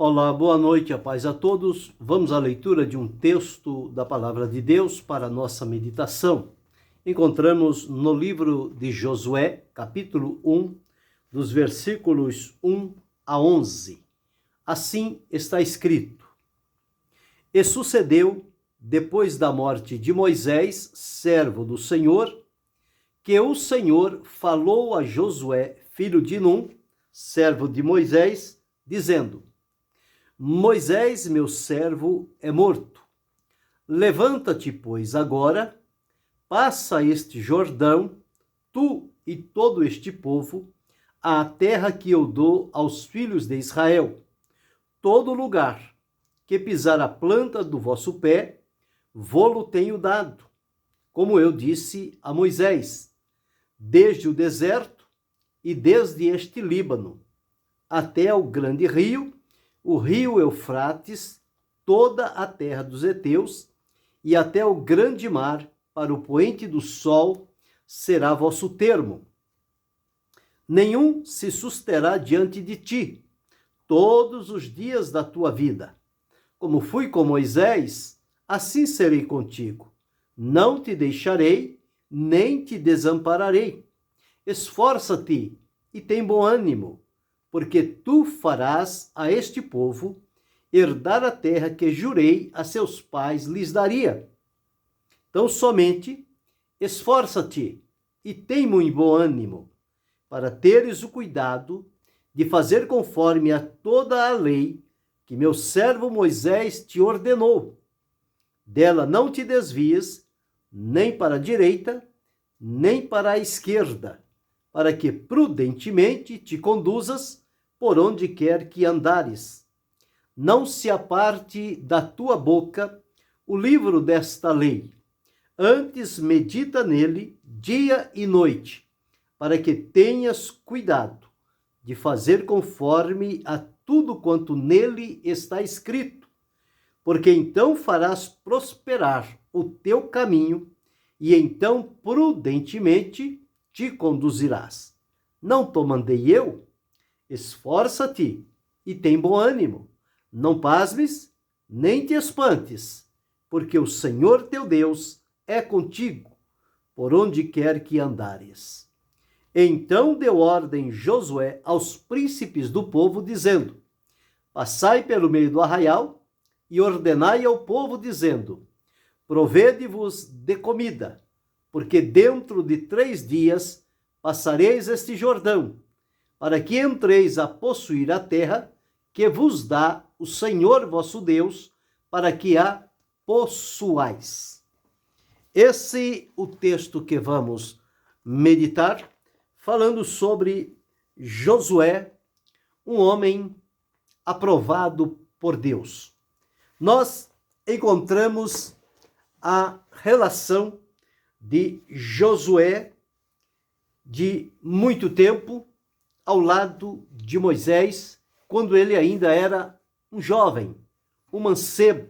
Olá, boa noite, a paz a todos. Vamos à leitura de um texto da Palavra de Deus para a nossa meditação. Encontramos no livro de Josué, capítulo 1, dos versículos 1 a 11. Assim está escrito: E sucedeu, depois da morte de Moisés, servo do Senhor, que o Senhor falou a Josué, filho de Num, servo de Moisés, dizendo: Moisés, meu servo, é morto. Levanta-te, pois, agora, passa este Jordão, tu e todo este povo, à terra que eu dou aos filhos de Israel. Todo lugar que pisar a planta do vosso pé, vô-lo tenho dado, como eu disse a Moisés, desde o deserto e desde este Líbano, até ao grande rio, o rio Eufrates, toda a terra dos heteus, e até o grande mar, para o poente do sol, será vosso termo. Nenhum se susterá diante de ti, todos os dias da tua vida. Como fui com Moisés, assim serei contigo. Não te deixarei, nem te desampararei. Esforça-te e tem bom ânimo, porque tu farás a este povo herdar a terra que jurei a seus pais lhes daria. Então somente esforça-te e tem muito bom ânimo, para teres o cuidado de fazer conforme a toda a lei que meu servo Moisés te ordenou. Dela não te desvies, nem para a direita, nem para a esquerda, para que prudentemente te conduzas por onde quer que andares. Não se aparte da tua boca o livro desta lei. Antes medita nele dia e noite, para que tenhas cuidado de fazer conforme a tudo quanto nele está escrito, porque então farás prosperar o teu caminho e então prudentemente te conduzirás. Não te mandei eu? Esforça-te e tem bom ânimo. Não pasmes, nem te espantes, porque o Senhor teu Deus é contigo, por onde quer que andares. Então deu ordem Josué aos príncipes do povo, dizendo: Passai pelo meio do arraial e ordenai ao povo, dizendo: Provede-vos de comida, porque dentro de 3 dias passareis este Jordão, para que entreis a possuir a terra que vos dá o Senhor vosso Deus, para que a possuais. Esse é o texto que vamos meditar, falando sobre Josué, um homem aprovado por Deus. Nós encontramos a relação de Josué de muito tempo ao lado de Moisés, quando ele ainda era um jovem, um mancebo.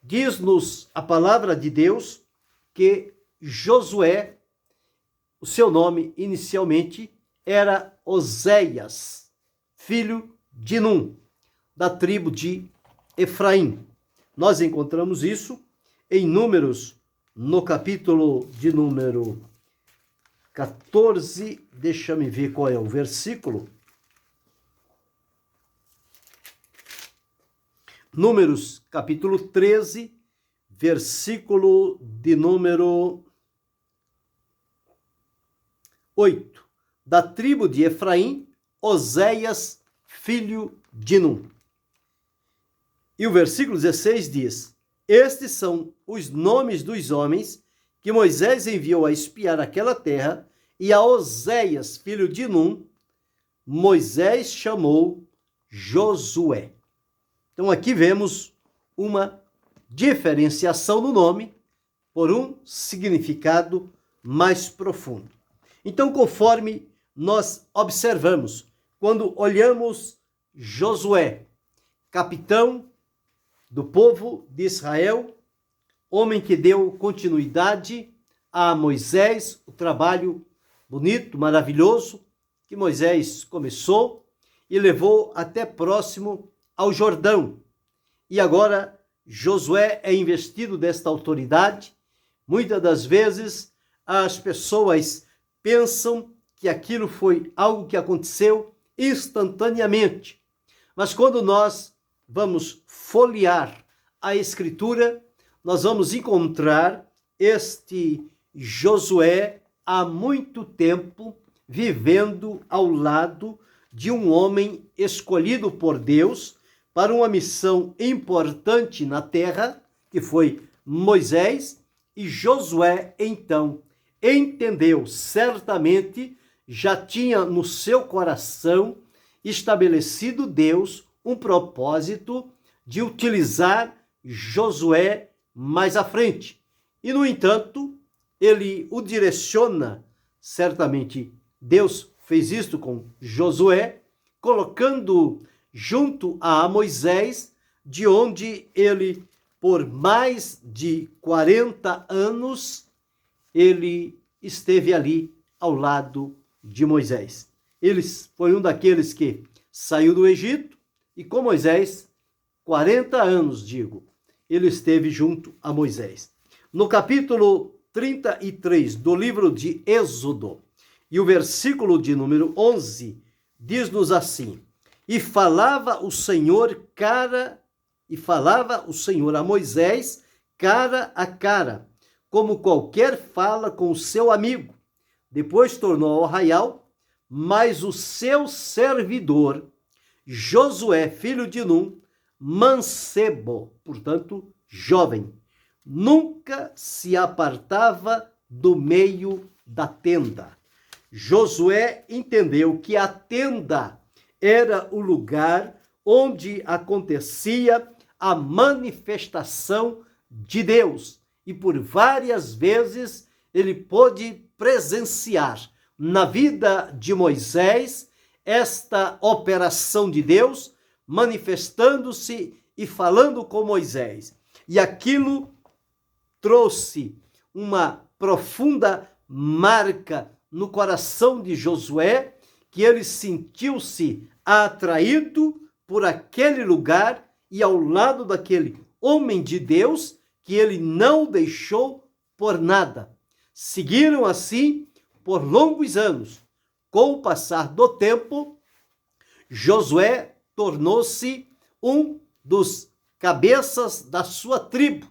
Diz-nos a palavra de Deus que Josué, o seu nome inicialmente era Oséias, filho de Num, da tribo de Efraim. Nós encontramos isso em Números, no capítulo de número 14, deixa-me ver qual é o versículo. Números, capítulo 13, versículo de número 8. Da tribo de Efraim, Oséias, filho de Num. E o versículo 16 diz: Estes são os nomes dos homens que Moisés enviou a espiar aquela terra, e a Oséias, filho de Num, Moisés chamou Josué. Então aqui vemos uma diferenciação no nome por um significado mais profundo. Então, conforme nós observamos, quando olhamos Josué, capitão do povo de Israel, homem que deu continuidade a Moisés, o trabalho bonito, maravilhoso, que Moisés começou e levou até próximo ao Jordão. E agora Josué é investido desta autoridade. Muitas das vezes as pessoas pensam que aquilo foi algo que aconteceu instantaneamente. Mas quando nós vamos folhear a Escritura, nós vamos encontrar este Josué há muito tempo vivendo ao lado de um homem escolhido por Deus para uma missão importante na terra, que foi Moisés, e Josué, então, entendeu, certamente, já tinha no seu coração estabelecido Deus um propósito de utilizar Josué mais à frente. E, no entanto, ele o direciona, certamente Deus fez isto com Josué, colocando junto a Moisés, de onde ele, por mais de 40 anos, ele esteve ali ao lado de Moisés. Ele foi um daqueles que saiu do Egito e com Moisés, 40 anos, ele esteve junto a Moisés. No capítulo 33 do livro de Êxodo, e o versículo de número 11, diz-nos assim: E falava o Senhor a Moisés cara a cara, como qualquer fala com o seu amigo. Depois tornou ao arraial, mas o seu servidor, Josué, filho de Num, mancebo, portanto, jovem, nunca se apartava do meio da tenda. Josué entendeu que a tenda era o lugar onde acontecia a manifestação de Deus. E por várias vezes ele pôde presenciar na vida de Moisés esta operação de Deus, manifestando-se e falando com Moisés. E aquilo trouxe uma profunda marca no coração de Josué, que ele sentiu-se atraído por aquele lugar e ao lado daquele homem de Deus que ele não deixou por nada. Seguiram assim por longos anos. Com o passar do tempo, Josué tornou-se um dos cabeças da sua tribo.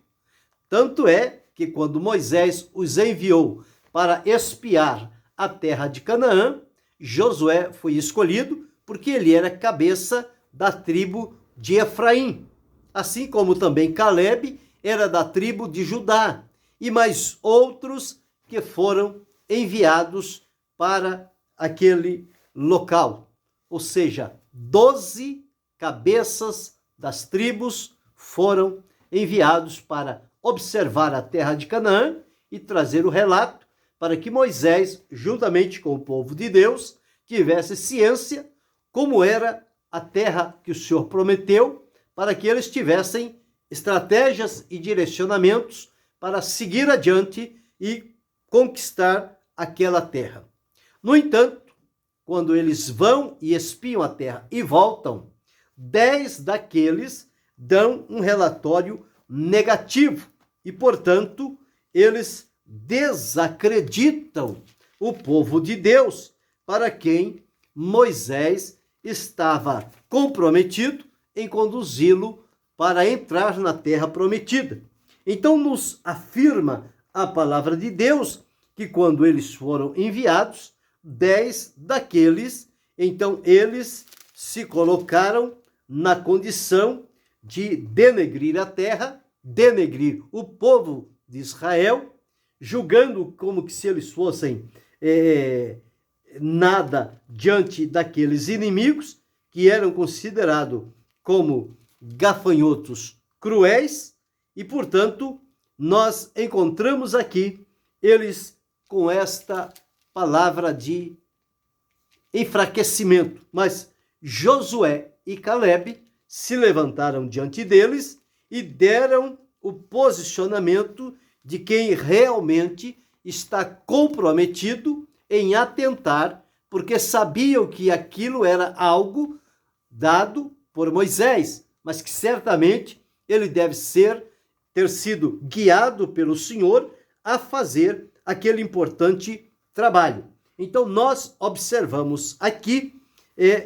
Tanto é que quando Moisés os enviou para espiar a terra de Canaã, Josué foi escolhido porque ele era cabeça da tribo de Efraim, assim como também Caleb era da tribo de Judá, e mais outros que foram enviados para aquele local. Ou seja, 12 cabeças das tribos foram enviados para observar a terra de Canaã e trazer o relato para que Moisés, juntamente com o povo de Deus, tivesse ciência como era a terra que o Senhor prometeu, para que eles tivessem estratégias e direcionamentos para seguir adiante e conquistar aquela terra. No entanto, quando eles vão e espiam a terra e voltam, 10 daqueles dão um relatório negativo e, portanto, eles desacreditam o povo de Deus, para quem Moisés estava comprometido em conduzi-lo para entrar na terra prometida. Então nos afirma a palavra de Deus que quando eles foram enviados, 10 daqueles, então eles se colocaram na condição de denegrir a terra, denegrir o povo de Israel, julgando como que se eles fossem nada diante daqueles inimigos que eram considerados como gafanhotos cruéis, e, portanto, nós encontramos aqui eles com esta palavra de enfraquecimento. Mas Josué e Caleb se levantaram diante deles e deram o posicionamento de quem realmente está comprometido em atentar, porque sabiam que aquilo era algo dado por Moisés, mas que certamente ele deve ter sido guiado pelo Senhor a fazer aquele importante trabalho. Então nós observamos aqui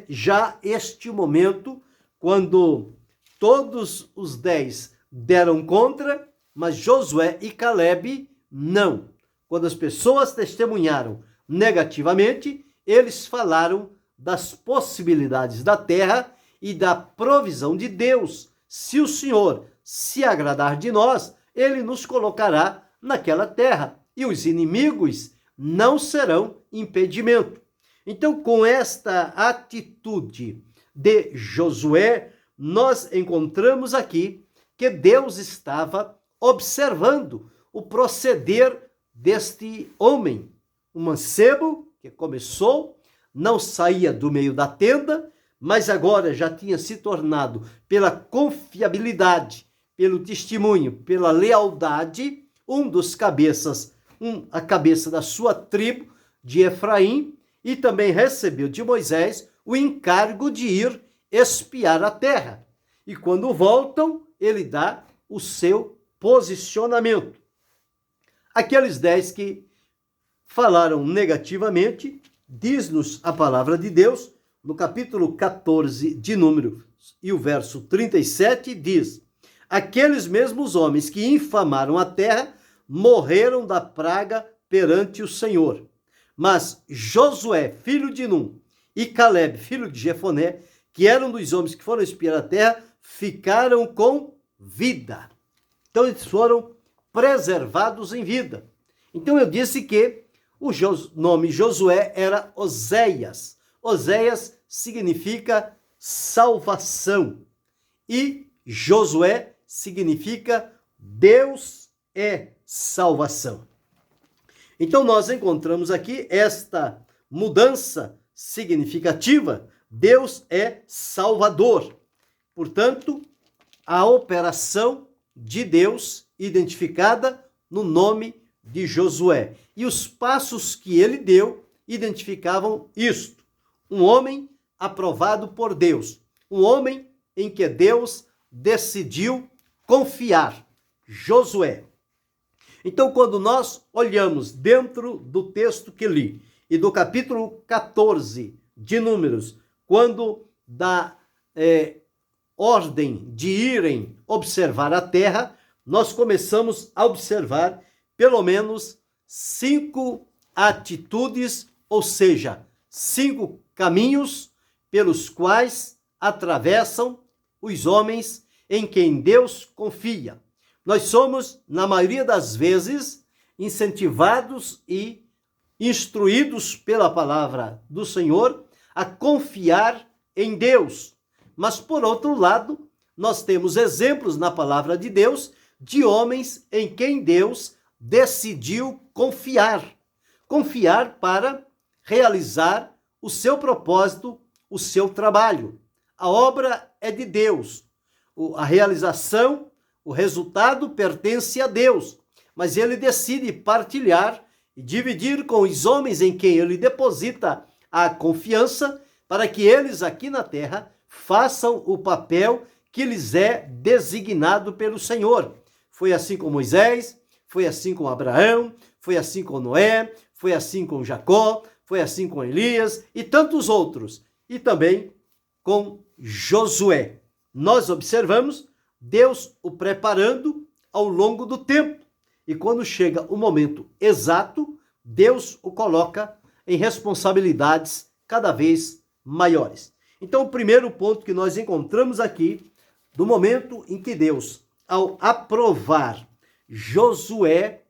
já este momento quando todos os 10 deram contra, mas Josué e Caleb não. Quando as pessoas testemunharam negativamente, eles falaram das possibilidades da terra e da provisão de Deus. Se o Senhor se agradar de nós, ele nos colocará naquela terra e os inimigos não serão impedimento. Então, com esta atitude de Josué, nós encontramos aqui que Deus estava observando o proceder deste homem, um mancebo que começou, não saía do meio da tenda, mas agora já tinha se tornado, pela confiabilidade, pelo testemunho, pela lealdade, um dos cabeças, a cabeça da sua tribo de Efraim, e também recebeu de Moisés o encargo de ir espiar a terra. E quando voltam, ele dá o seu posicionamento. Aqueles 10 que falaram negativamente, diz-nos a palavra de Deus, no capítulo 14 de Números, e o verso 37 diz: aqueles mesmos homens que infamaram a terra morreram da praga perante o Senhor. Mas Josué, filho de Num, e Caleb, filho de Jefoné, que eram dos homens que foram espiar a terra, ficaram com vida. Então eles foram preservados em vida. Então eu disse que o nome Josué era Oséias. Oséias significa salvação. E Josué significa Deus é salvação. Então nós encontramos aqui esta mudança significativa. Deus é Salvador. Portanto, a operação de Deus identificada no nome de Josué. E os passos que ele deu identificavam isto. Um homem aprovado por Deus. Um homem em que Deus decidiu confiar. Josué. Então, quando nós olhamos dentro do texto que li e do capítulo 14 de Números, quando dá ordem de irem observar a terra, nós começamos a observar pelo menos 5 atitudes, ou seja, 5 caminhos pelos quais atravessam os homens em quem Deus confia. Nós somos, na maioria das vezes, incentivados e instruídos pela palavra do Senhor a confiar em Deus. Mas, por outro lado, nós temos exemplos na palavra de Deus de homens em quem Deus decidiu confiar. Confiar para realizar o seu propósito, o seu trabalho. A obra é de Deus. A realização, o resultado pertence a Deus. Mas ele decide partilhar e dividir com os homens em quem ele deposita a confiança para que eles aqui na terra façam o papel que lhes é designado pelo Senhor. Foi assim com Moisés, foi assim com Abraão, foi assim com Noé, foi assim com Jacó, foi assim com Elias e tantos outros. E também com Josué. Nós observamos Deus o preparando ao longo do tempo. E quando chega o momento exato, Deus o coloca em responsabilidades cada vez maiores. Então, o primeiro ponto que nós encontramos aqui, do momento em que Deus, ao aprovar Josué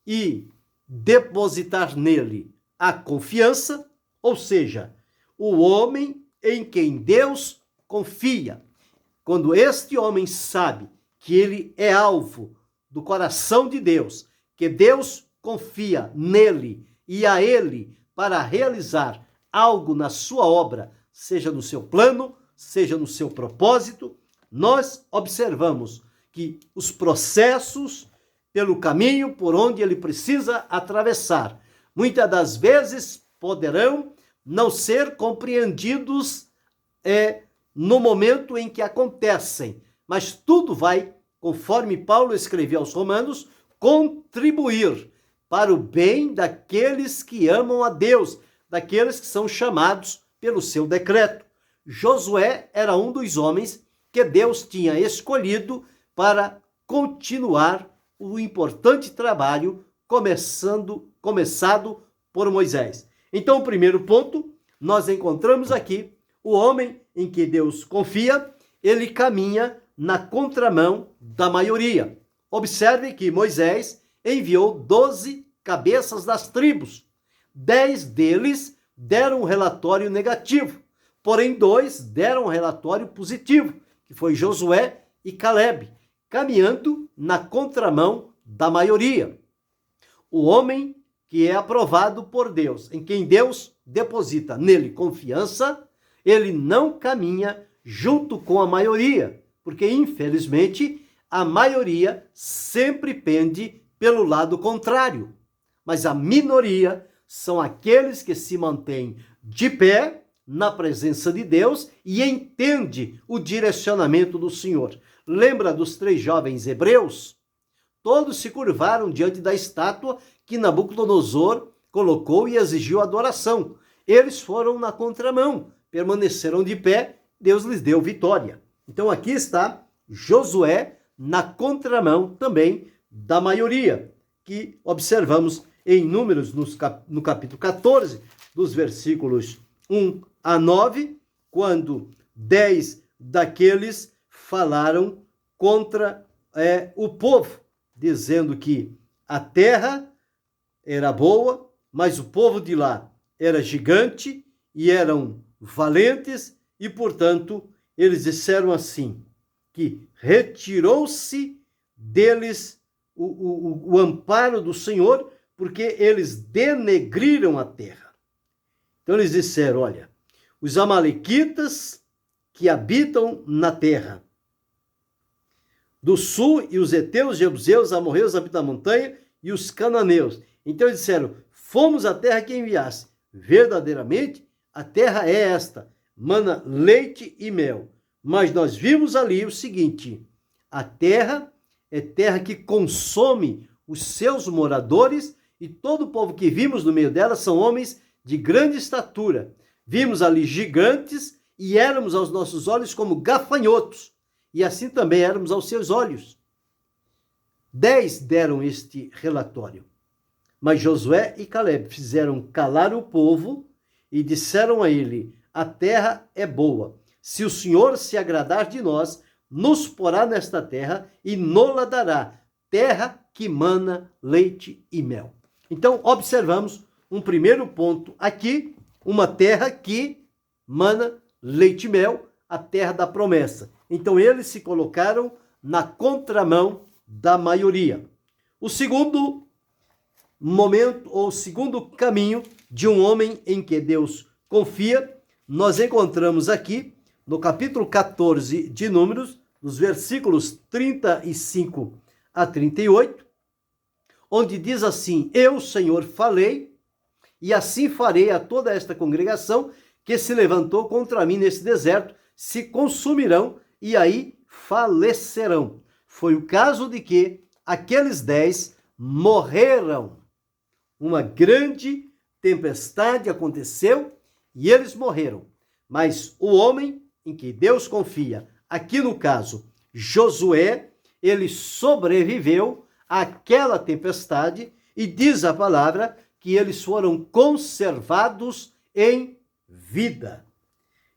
e depositar nele a confiança, ou seja, o homem em quem Deus confia. Quando este homem sabe que ele é alvo do coração de Deus, que Deus confia nele e a ele para realizar algo na sua obra, seja no seu plano, seja no seu propósito, nós observamos que os processos pelo caminho por onde ele precisa atravessar, muitas das vezes poderão não ser compreendidos no momento em que acontecem, mas tudo vai, conforme Paulo escreveu aos Romanos, contribuir para o bem daqueles que amam a Deus, daqueles que são chamados pelo seu decreto. Josué era um dos homens que Deus tinha escolhido para continuar o importante trabalho começado por Moisés. Então, o primeiro ponto, nós encontramos aqui o homem em que Deus confia, ele caminha na contramão da maioria. Observe que Moisés enviou 12 cabeças das tribos. 10 deles deram um relatório negativo, porém 2 deram um relatório positivo, que foi Josué e Calebe, caminhando na contramão da maioria. O homem que é aprovado por Deus, em quem Deus deposita nele confiança, ele não caminha junto com a maioria, porque infelizmente a maioria sempre pende pelo lado contrário. Mas a minoria são aqueles que se mantêm de pé na presença de Deus e entende o direcionamento do Senhor. Lembra dos 3 jovens hebreus? Todos se curvaram diante da estátua que Nabucodonosor colocou e exigiu adoração. Eles foram na contramão, permaneceram de pé, Deus lhes deu vitória. Então aqui está Josué na contramão também da maioria, que observamos em Números no capítulo 14, dos versículos 1 a 9, quando 10 daqueles falaram contra o povo, dizendo que a terra era boa, mas o povo de lá era gigante e eram valentes, e, portanto, eles disseram assim, que retirou-se deles o amparo do Senhor, porque eles denegriram a terra. Então eles disseram, olha, os amalequitas que habitam na terra do sul, e os heteus, jebuseus, amorreus, habitam da montanha, e os cananeus. Então eles disseram, fomos à terra que enviasse. Verdadeiramente, a terra é esta, mana leite e mel. Mas nós vimos ali o seguinte, a terra é terra que consome os seus moradores, e todo o povo que vimos no meio dela são homens de grande estatura. Vimos ali gigantes e éramos aos nossos olhos como gafanhotos, e assim também éramos aos seus olhos. 10 deram este relatório, mas Josué e Calebe fizeram calar o povo e disseram a ele, a terra é boa, se o Senhor se agradar de nós, nos porá nesta terra e nola dará, terra que mana leite e mel. Então, observamos um primeiro ponto aqui, uma terra que mana leite e mel, a terra da promessa. Então, eles se colocaram na contramão da maioria. O segundo momento, ou segundo caminho de um homem em que Deus confia, nós encontramos aqui no capítulo 14 de Números, dos versículos 35 a 38, onde diz assim, eu, Senhor, falei, e assim farei a toda esta congregação que se levantou contra mim nesse deserto, se consumirão e aí falecerão. Foi o caso de que aqueles 10 morreram. Uma grande tempestade aconteceu e eles morreram. Mas o homem em que Deus confia, aqui no caso Josué, ele sobreviveu àquela tempestade e diz a palavra que eles foram conservados em vida.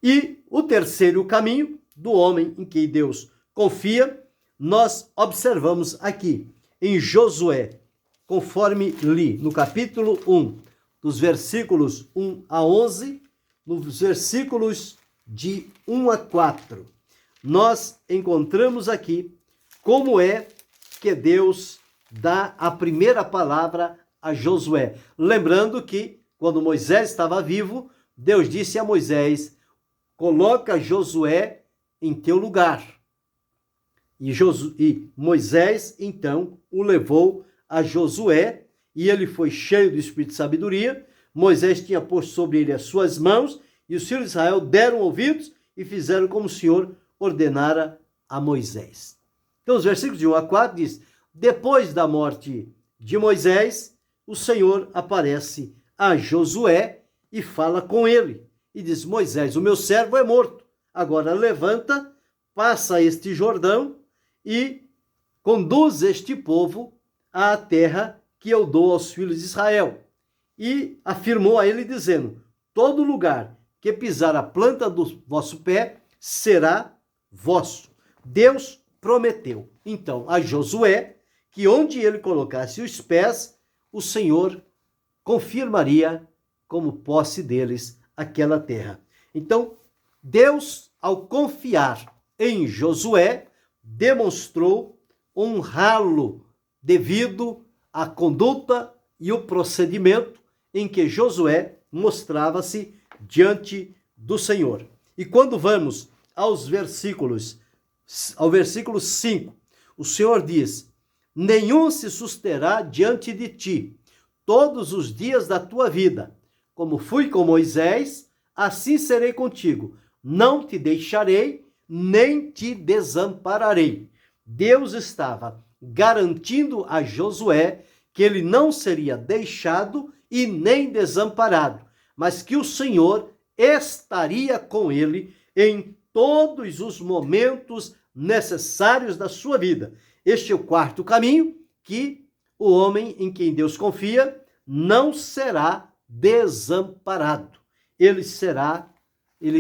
E o terceiro caminho do homem em que Deus confia, nós observamos aqui em Josué, conforme li no capítulo 1, dos versículos 1 a 11, nos versículos de 1 a 4, nós encontramos aqui como é que Deus dá a primeira palavra a Josué. Lembrando que, quando Moisés estava vivo, Deus disse a Moisés, coloca Josué em teu lugar. E Moisés, então, o levou a Josué, e ele foi cheio do espírito de sabedoria. Moisés tinha posto sobre ele as suas mãos, e os filhos de Israel deram ouvidos, e fizeram como o Senhor ordenara a Moisés. Então, os versículos de 1 a 4 diz: depois da morte de Moisés, o Senhor aparece a Josué e fala com ele. E diz: Moisés, o meu servo é morto. Agora levanta, passa este Jordão e conduz este povo à terra que eu dou aos filhos de Israel. E afirmou a ele, dizendo: todo lugar que pisar a planta do vosso pé será vosso. Deus prometeu, então, a Josué que onde ele colocasse os pés, o Senhor confirmaria como posse deles aquela terra. Então, Deus, ao confiar em Josué, demonstrou honrá-lo devido à conduta e o procedimento em que Josué mostrava-se diante do Senhor. E quando vamos ao versículo 5, o Senhor diz: nenhum se susterá diante de ti todos os dias da tua vida. Como fui com Moisés, assim serei contigo. Não te deixarei, nem te desampararei. Deus estava garantindo a Josué que ele não seria deixado e nem desamparado, mas que o Senhor estaria com ele em todos os momentos necessários da sua vida. Este é o quarto caminho, que o homem em quem Deus confia não será desamparado. Ele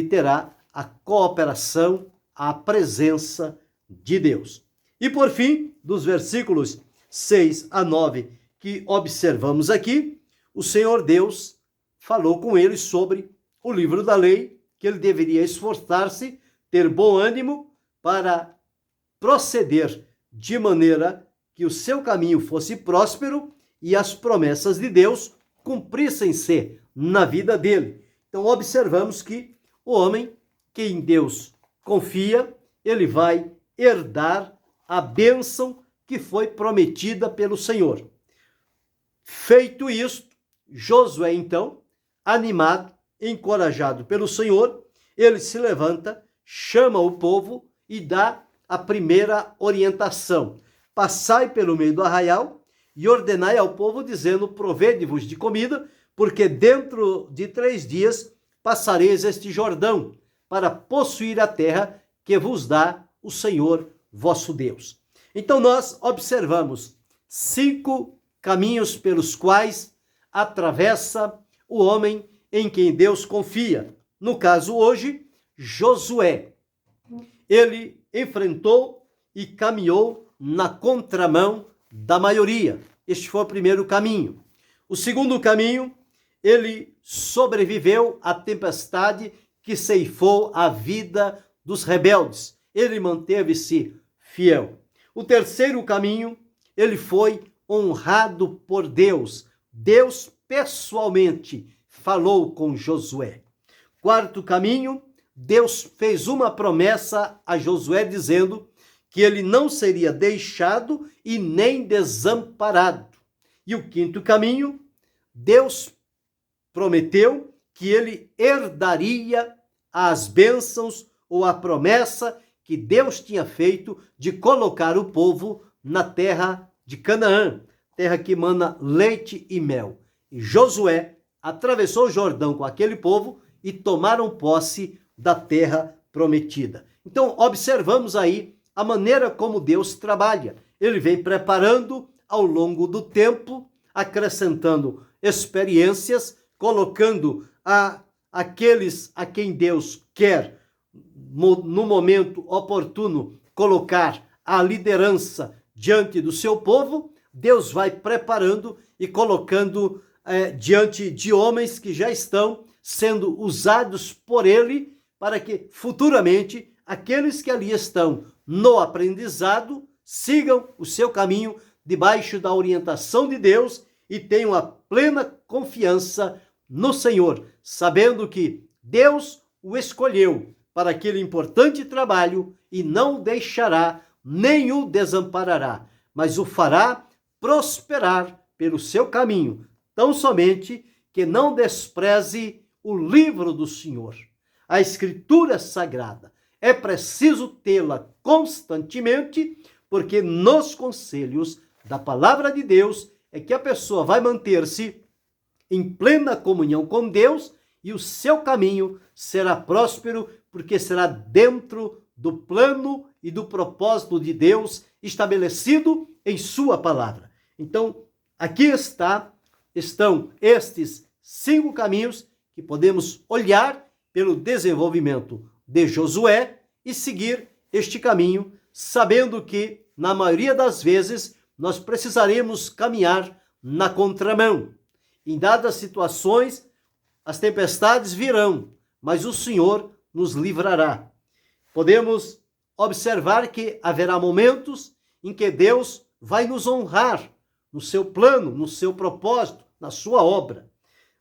terá a cooperação, a presença de Deus. E por fim, dos versículos 6 a 9 que observamos aqui, o Senhor Deus falou com ele sobre o livro da lei, que ele deveria esforçar-se, ter bom ânimo para proceder de maneira que o seu caminho fosse próspero e as promessas de Deus cumprissem-se na vida dele. Então observamos que o homem que em Deus confia, ele vai herdar a bênção que foi prometida pelo Senhor. Feito isto, Josué então, animado, encorajado pelo Senhor, ele se levanta, chama o povo e dá a primeira orientação: passai pelo meio do arraial e ordenai ao povo, dizendo: provede-vos de comida, porque dentro de 3 dias passareis este Jordão, para possuir a terra que vos dá o Senhor vosso Deus. Então nós observamos 5 caminhos pelos quais atravessa o homem em quem Deus confia. No caso hoje, Josué. Ele enfrentou e caminhou na contramão da maioria. Este foi o primeiro caminho. O segundo caminho, ele sobreviveu à tempestade que ceifou a vida dos rebeldes. Ele manteve-se fiel. O terceiro caminho, ele foi honrado por Deus. Deus pessoalmente falou com Josué. Quarto caminho, Deus fez uma promessa a Josué dizendo que ele não seria deixado e nem desamparado. E o quinto caminho, Deus prometeu que ele herdaria as bênçãos ou a promessa que Deus tinha feito de colocar o povo na terra de Canaã, terra que mana leite e mel. E Josué atravessou o Jordão com aquele povo e tomaram posse da terra prometida. Então, observamos aí a maneira como Deus trabalha. Ele vem preparando ao longo do tempo, acrescentando experiências, colocando aqueles a quem Deus quer, no momento oportuno, colocar a liderança diante do seu povo. Deus vai preparando e colocando diante de homens que já estão sendo usados por ele, para que futuramente aqueles que ali estão no aprendizado sigam o seu caminho debaixo da orientação de Deus e tenham a plena confiança no Senhor, sabendo que Deus o escolheu para aquele importante trabalho e não o deixará, nem o desamparará, mas o fará prosperar pelo seu caminho, tão somente que não despreze o livro do Senhor. a Escritura Sagrada. É preciso tê-la constantemente, porque nos conselhos da palavra de Deus é que a pessoa vai manter-se em plena comunhão com Deus e o seu caminho será próspero, porque será dentro do plano e do propósito de Deus estabelecido em sua palavra. Então, aqui estão estes 5 caminhos que podemos olhar pelo desenvolvimento de Josué e seguir este caminho, sabendo que, na maioria das vezes, nós precisaremos caminhar na contramão. Em dadas situações, as tempestades virão, mas o Senhor nos livrará. Podemos observar que haverá momentos em que Deus vai nos honrar no seu plano, no seu propósito, na sua obra.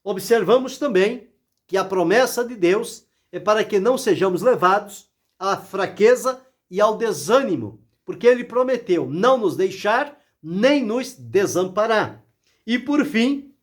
Observamos também que a promessa de Deus é para que não sejamos levados à fraqueza e ao desânimo, porque ele prometeu não nos deixar nem nos desamparar. E por fim,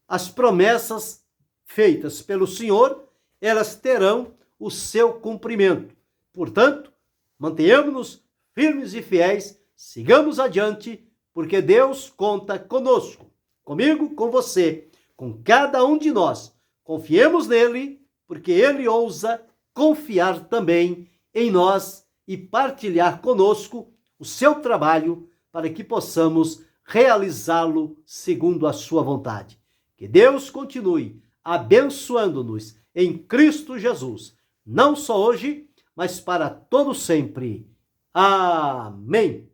as promessas feitas pelo Senhor, elas terão o seu cumprimento. Portanto, mantenhamos-nos firmes e fiéis, sigamos adiante, porque Deus conta conosco, comigo, com você, com cada um de nós. Confiemos nele, porque ele ousa confiar também em nós e partilhar conosco o seu trabalho para que possamos realizá-lo segundo a sua vontade. Que Deus continue abençoando-nos em Cristo Jesus, não só hoje, mas para todo sempre. Amém.